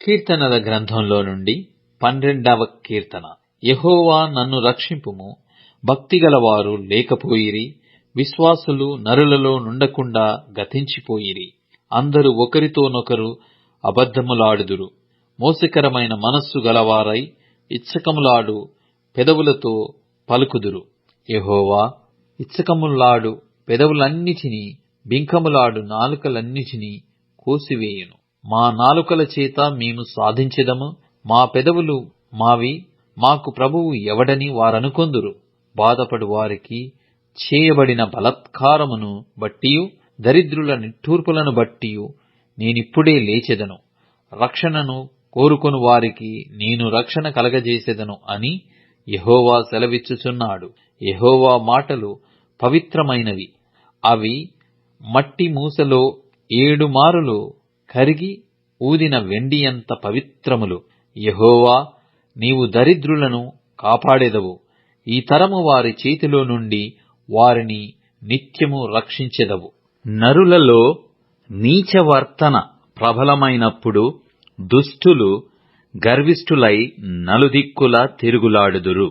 కీర్తనల గ్రంథంలో నుండి 12వ కీర్తన. యెహోవా నన్ను రక్షింపుము. భక్తిగలవారు లేకపోయిరి, విశ్వాసులు నరులలో నుండకుండా గతించిపోయిరి. అందరూ ఒకరితోనొకరు అబద్ధములాడుదురు. మోసకరమైన మనస్సు గలవారై ఇచ్చకములాడు పెదవులతో పలుకుదురు. యెహోవా ఇచ్చకములాడు పెదవులన్నిటినీ, బింకములాడు నాలుకలన్నిటినీ కోసివేయును. మా నాలుకల చేత మేము సాధించెదము, మా పెదవులు మావి, మాకు ప్రభువు ఎవడని వారనుకొందురు. బాధపడు వారికి చేయబడిన బలాత్కారమును బట్టియు, దరిద్రుల నిట్టూర్పులను బట్టియు నేనిప్పుడే లేచెదను. రక్షణను కోరుకొను వారికి నేను రక్షణ కలగజేసెదను అని యెహోవా సెలవిచ్చుచున్నాడు. యెహోవా మాటలు పవిత్రమైనవి, అవి మట్టి మూసలో 7 మారులు కరిగి ఊదిన వెండియంత పవిత్రములు. యెహోవా, నీవు దరిద్రులను కాపాడెదవు. ఈ తరము వారి చేతిలో నుండి వారిని నిత్యము రక్షించెదవు. నరులలో నీచవర్తన ప్రబలమైనప్పుడు దుష్టులు గర్విష్ఠులై నలుదిక్కులా తిరుగులాడుదురు.